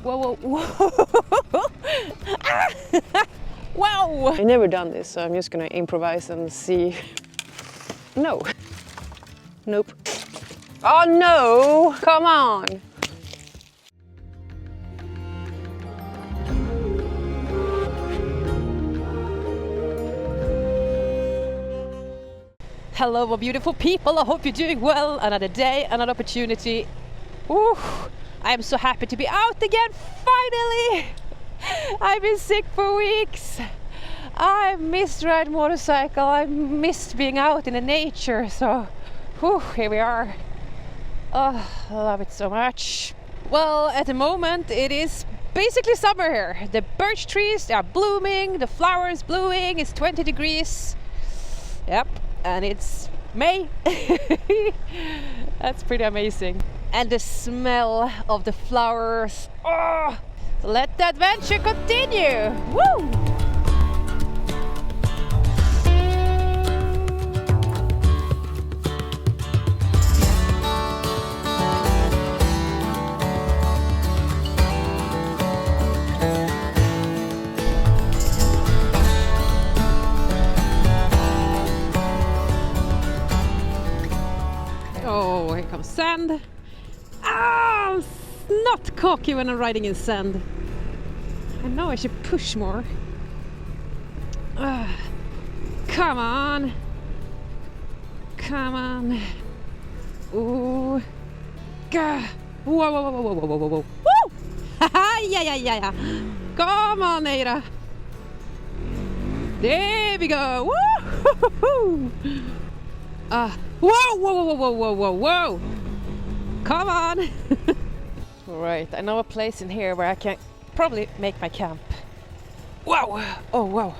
Whoa, whoa, whoa. Wow! I've never done this, so I'm just gonna improvise and see. No. Nope. Oh no! Come on! Hello, my beautiful people. I hope you're doing well. Another day, another opportunity. Ooh, I am so happy to be out again, finally! I've been sick for weeks. I missed riding motorcycle. I missed being out in the nature. So, whew, here we are. Oh, I love it so much. Well, at the moment it is basically summer here. The birch trees, they are blooming, the flowers blooming, it's 20 degrees. Yep, and it's May. That's pretty amazing. And the smell of the flowers. Oh, let the adventure continue. Woo! Oh, here comes sand. Ah, it's not cocky when I'm riding in sand. I know I should push more. Come on. Come on. Ooh. Gah. Whoa, whoa, whoa, whoa, whoa, whoa, whoa, whoa. Woo! Haha, yeah. Come on, Ada. There we go. Woo! Whoa, whoa, whoa, whoa, whoa, whoa, whoa. Come on. Right, I know a place in here where I can probably make my camp. Wow. Oh, wow.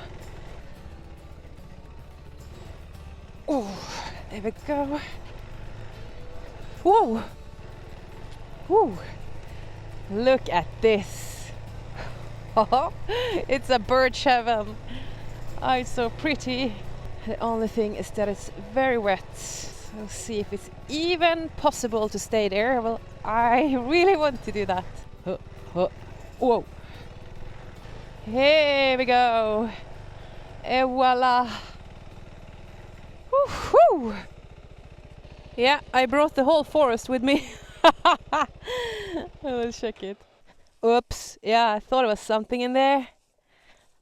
Oh, there we go. Whoa. Whoa. Look at this. It's a birch heaven. Oh, it's so pretty. The only thing is that it's very wet. So see if it's even possible to stay there. Well, I really want to do that. Whoa. Here we go. Et voila. Woo-hoo. Yeah, I brought the whole forest with me. Let's check it. Oops. Yeah, I thought it was something in there.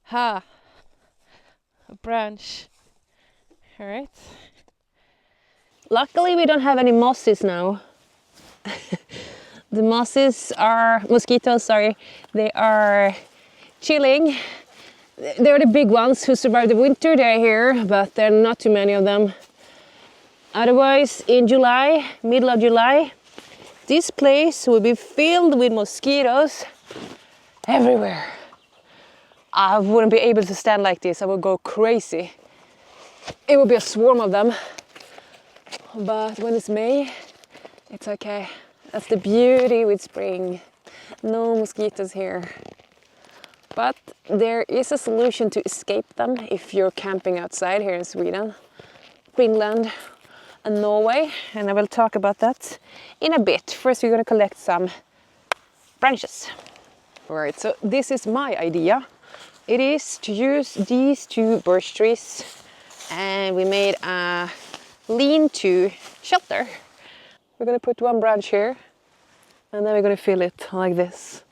Ha. A branch. All right. Luckily, we don't have any mosses now. The mosquitoes, sorry, they are chilling. They're the big ones who survive the winter. They're here, but there are not too many of them. Otherwise, in July, middle of July, this place will be filled with mosquitoes everywhere. I wouldn't be able to stand like this. I would go crazy. It would be a swarm of them. But when it's May, it's okay. That's the beauty with spring. No mosquitoes here. But there is a solution to escape them if you're camping outside here in Sweden, Finland and Norway. And I will talk about that in a bit. First we're going to collect some branches. Alright, so this is my idea. It is to use these two birch trees, and we made a lean-to shelter. We're going to put one branch here, and then we're going to fill it like this.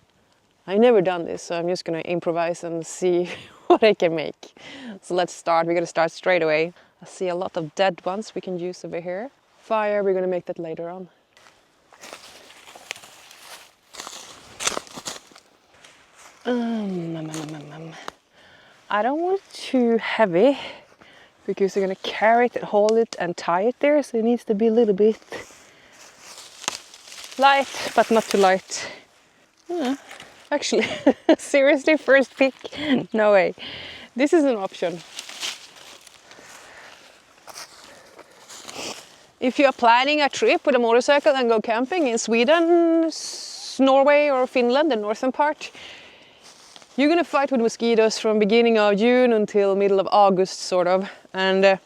I've never done this, so I'm just going to improvise and see what I can make. So let's start. We're going to start straight away. I see a lot of dead ones we can use over here. Fire, we're going to make that later on. I don't want it too heavy, because you're going to carry it and hold it and tie it there, so it needs to be a little bit light, but not too light. Actually, seriously, first pick? No way. This is an option. If you are planning a trip with a motorcycle and go camping in Sweden, Norway or Finland, the northern part, you're gonna fight with mosquitoes from beginning of June until middle of August, sort of. And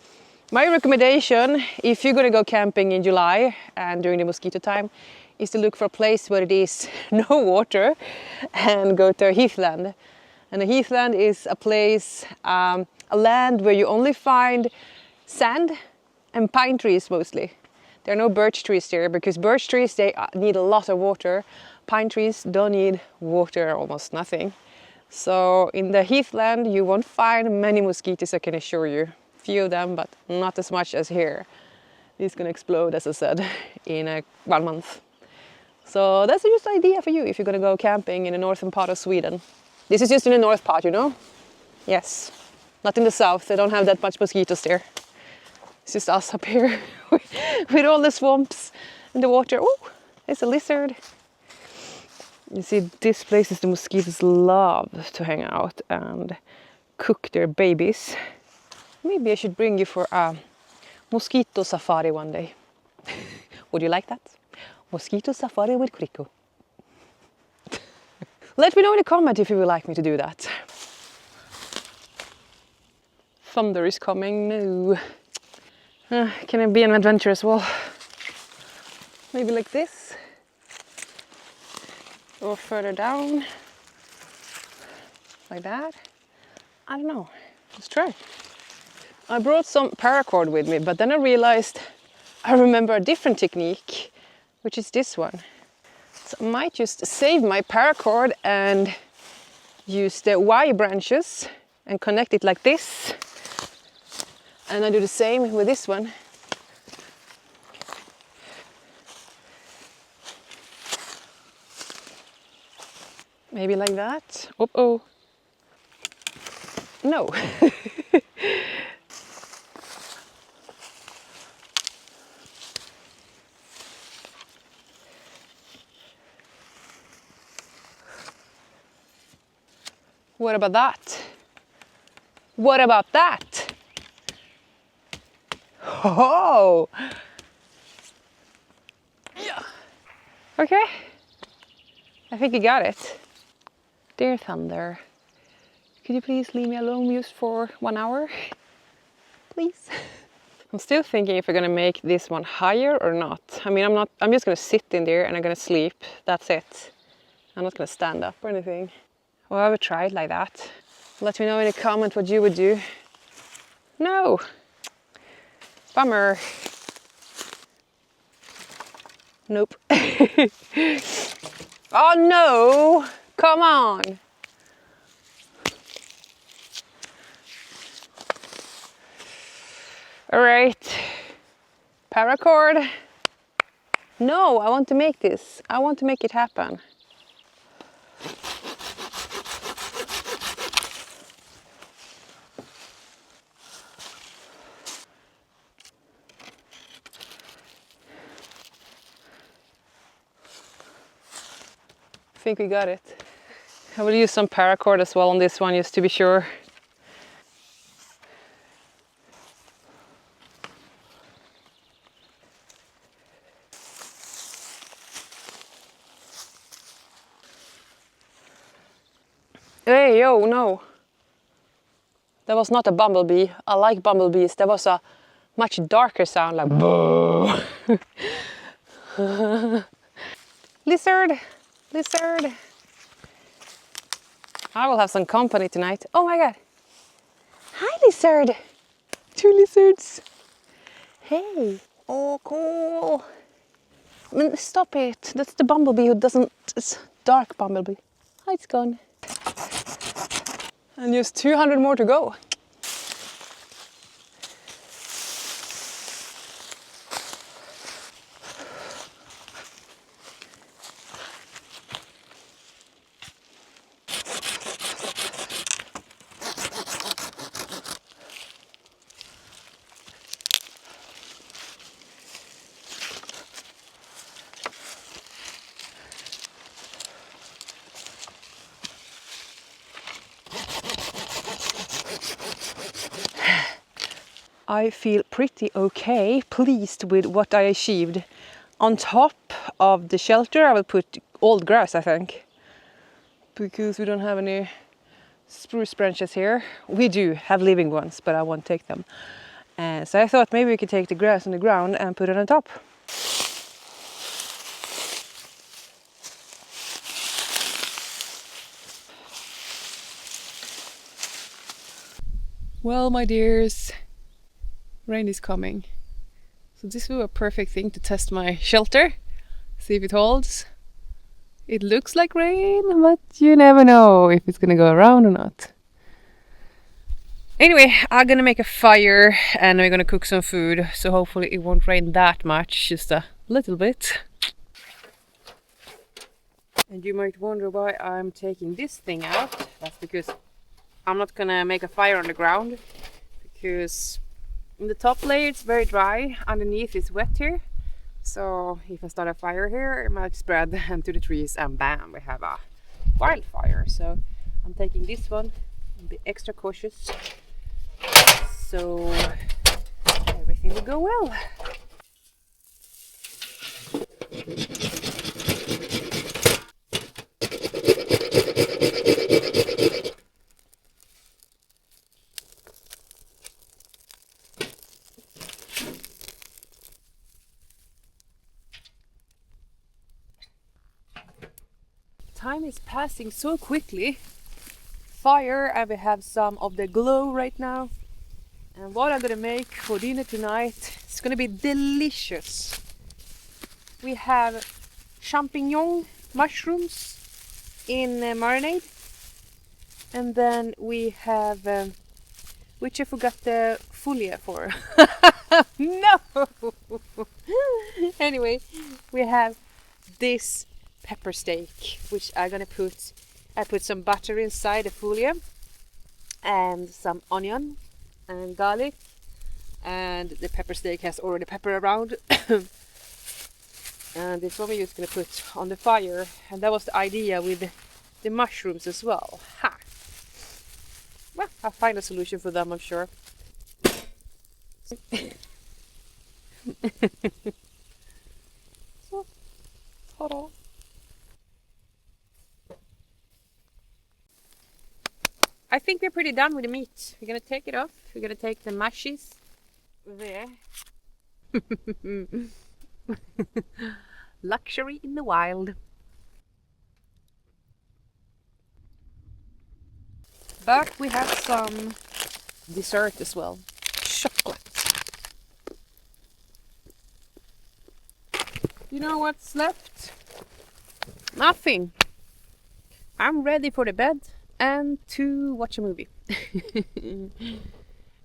my recommendation, if you're gonna go camping in July and during the mosquito time, is to look for a place where it is no water and go to a heathland. And a heathland is a place, a land where you only find sand and pine trees mostly. There are no birch trees there because birch trees, they need a lot of water. Pine trees don't need water, almost nothing. So in the heathland you won't find many mosquitoes, I can assure you. Few of them, but not as much as here. It's gonna explode, as I said, in 1 month. So that's just an idea for you if you're gonna go camping in the northern part of Sweden. This is just in the north part, you know? Yes, not in the south, they don't have that much mosquitoes there. It's just us up here with all the swamps and the water. Oh, there's a lizard. You see, this place is the mosquitoes love to hang out and cook their babies. Maybe I should bring you for a mosquito safari one day. Would you like that? Mosquito safari with Krikkos. Let me know in the comment if you would like me to do that. Thunder is coming now. Can it be an adventure as well? Maybe like this. Or further down. Like that. I don't know. Let's try. I brought some paracord with me, but then I realized I remember a different technique, which is this one. So I might just save my paracord and use the Y branches and connect it like this. And I do the same with this one. Maybe like that. Oh. No. What about that? What about that? Oh! Yeah. Okay. I think you got it. Dear Thunder, could you please leave me alone just for 1 hour? Please. I'm still thinking if we're gonna make this one higher or not. I mean, I'm just gonna sit in there and I'm gonna sleep. That's it. I'm not gonna stand up or anything. Well, I would try it like that. Let me know in a comment what you would do. No! Bummer. Nope. Oh no! Come on! Alright. Paracord. No, I want to make this. I want to make it happen. I think we got it. I will use some paracord as well on this one just to be sure. Hey, yo, no. That was not a bumblebee. I like bumblebees. That was a much darker sound, like boo. Lizard. Lizard! I will have some company tonight. Oh my god! Hi, lizard! 2 lizards! Hey! Oh, cool! I mean, stop it! That's the bumblebee who doesn't... It's dark bumblebee. Oh, it's gone. And just 200 more to go. I feel pretty okay, pleased with what I achieved. On top of the shelter I will put old grass, I think. Because we don't have any spruce branches here. We do have living ones, but I won't take them. So I thought maybe we could take the grass on the ground and put it on top. Well, my dears, rain is coming. So this will be a perfect thing to test my shelter, see if it holds. It looks like rain, but you never know if it's gonna go around or not. Anyway, I'm gonna make a fire and we're gonna cook some food, so hopefully it won't rain that much, just a little bit. And you might wonder why I'm taking this thing out. That's because I'm not gonna make a fire on the ground, because in the top layer it's very dry, underneath it's wet here. So if I start a fire here, it might spread into the trees and bam, we have a wildfire. So I'm taking this one and be extra cautious, so everything will go well. Time is passing so quickly. Fire, and we have some of the glow right now. And what I'm gonna make for dinner tonight, it's gonna be delicious. We have champignon mushrooms in marinade, and then we have which I forgot the folie for. No. Anyway, we have this pepper steak, which I'm gonna put. I put some butter inside the folie and some onion and garlic, and the pepper steak has already pepper around. And this one we're just gonna put on the fire, and that was the idea with the mushrooms as well. Ha! Well, I'll find a solution for them, I'm sure. So, ta-da! I think we're pretty done with the meat. We're gonna take it off. We're gonna take the mashes there. Luxury in the wild. But we have some dessert as well. Chocolate. You know what's left? Nothing. I'm ready for the bed and to watch a movie.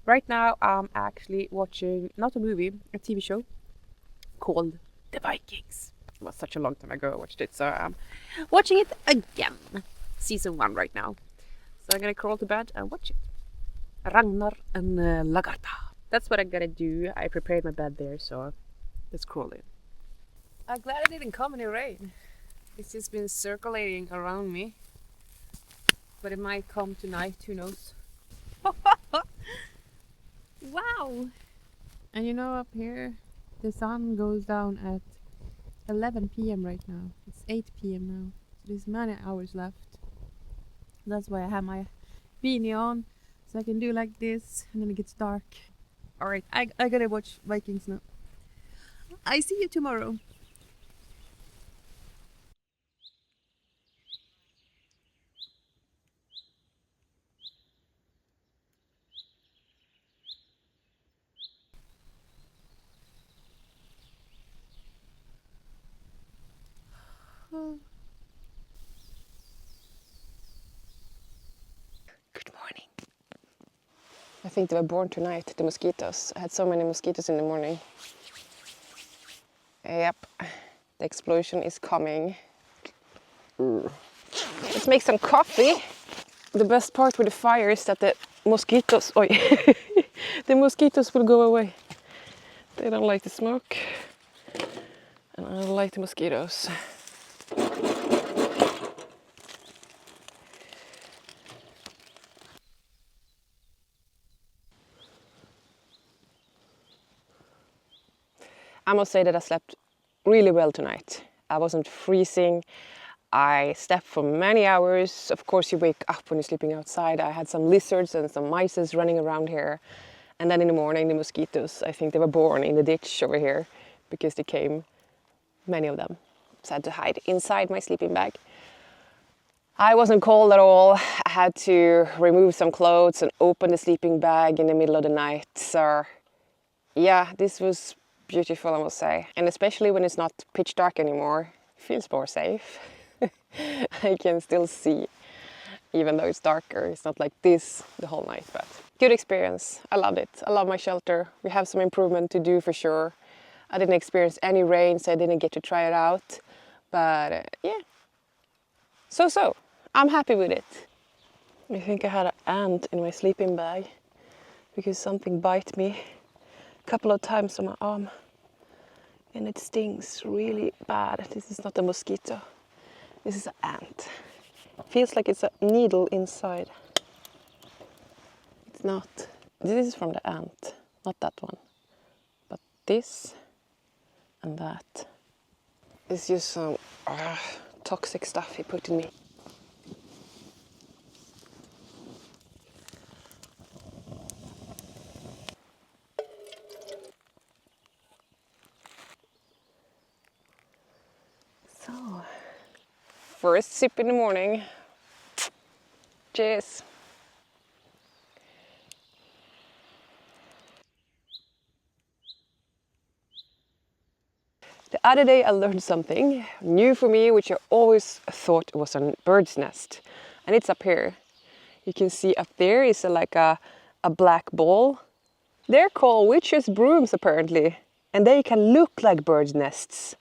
Right now I'm actually watching, not a movie, a TV show called The Vikings. It was such a long time ago I watched it, so I'm watching it again. Season 1 right now. So I'm gonna crawl to bed and watch it. Ragnar and Lagarta. That's what I'm gonna do. I prepared my bed there, so let's crawl in. I'm glad it didn't come any rain. It's just been circulating around me. But it might come tonight, who knows? Wow! And you know, up here the sun goes down at 11 p.m. right now. It's 8 p.m. now. So there's many hours left. That's why I have my beanie on, so I can do like this and then it gets dark. Alright, I gotta watch Vikings now. I see you tomorrow. Good morning. I think they were born tonight, the mosquitoes. I had so many mosquitoes in the morning. Yep, the explosion is coming. Let's make some coffee. The best part with the fire is that the mosquitoes, the mosquitoes will go away. They don't like the smoke, and I don't like the mosquitoes. I must say that I slept really well tonight. I wasn't freezing. I slept for many hours. Of course, you wake up when you're sleeping outside. I had some lizards and some mice running around here. And then in the morning, the mosquitoes, I think they were born in the ditch over here because they came, many of them. So I had to hide inside my sleeping bag. I wasn't cold at all. I had to remove some clothes and open the sleeping bag in the middle of the night. So yeah, this was beautiful, I must say. And especially when it's not pitch dark anymore, it feels more safe. I can still see, even though it's darker. It's not like this the whole night, but good experience. I loved it. I love my shelter. We have some improvement to do for sure. I didn't experience any rain, so I didn't get to try it out. But yeah, so. I'm happy with it. I think I had an ant in my sleeping bag because something bit me a couple of times on my arm. And it stings really bad. This is not a mosquito. This is an ant. Feels like it's a needle inside. It's not. This is from the ant, not that one. But this and that is just some toxic stuff he put in me. So, first sip in the morning. Cheers. The other day I learned something new for me, which I always thought was a bird's nest. And it's up here. You can see up there is like a black ball. They're called witches' brooms apparently. And they can look like bird's nests.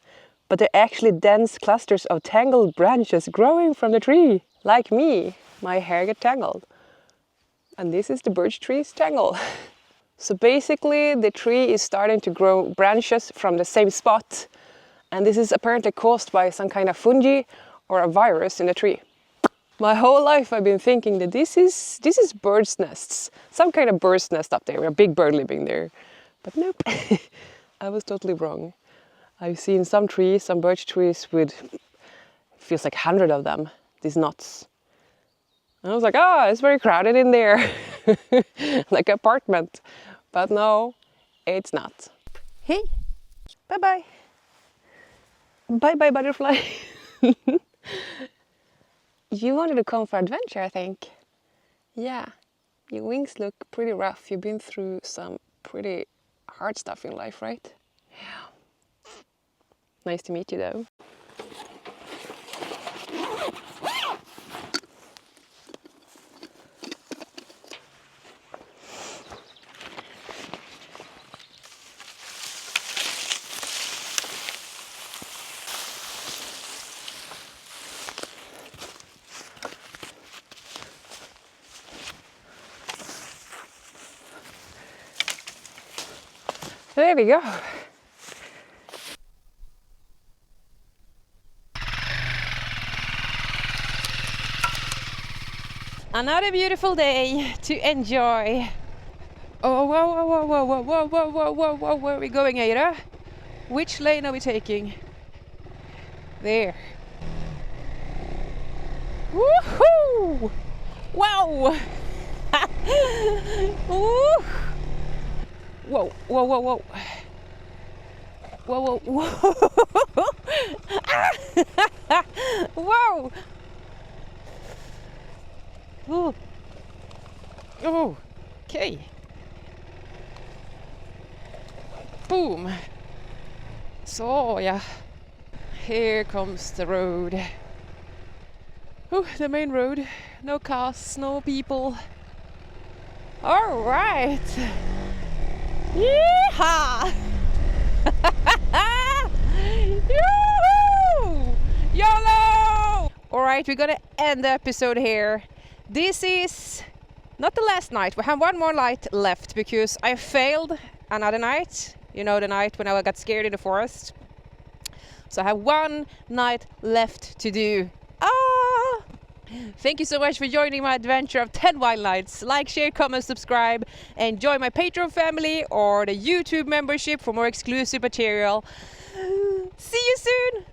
But they're actually dense clusters of tangled branches growing from the tree. Like me, my hair get tangled. And this is the birch tree's tangle. So basically the tree is starting to grow branches from the same spot. And this is apparently caused by some kind of fungi or a virus in the tree. My whole life I've been thinking that this is bird's nests. Some kind of bird's nest up there, a big bird living there. But nope, I was totally wrong. I've seen some trees, some birch trees with, feels like 100 of them, these nuts. And I was like, it's very crowded in there, like an apartment. But no, it's not. Hey, bye-bye. Bye-bye, butterfly. You wanted to come for adventure, I think. Yeah, your wings look pretty rough. You've been through some pretty hard stuff in life, right? Yeah. Nice to meet you though. There we go. Another beautiful day to enjoy. Oh, whoa, where are we going, Eira? Which lane are we taking? There. Woohoo! Wow! Woo! Whoa, whoa, whoa, whoa. Whoa, whoa, whoa. Whoa! Oh. Oh, okay. Boom. So, yeah. Here comes the road. Oh, the main road. No cars, no people. All right. Yeehaw! Yoo-hoo! YOLO! All right, we're gonna end the episode here. This is not the last night. We have one more night left because I failed another night. You know, the night when I got scared in the forest. So I have one night left to do. Thank you so much for joining my adventure of 10 wild nights. Like, share, comment, subscribe, and join my Patreon family or the YouTube membership for more exclusive material. See you soon!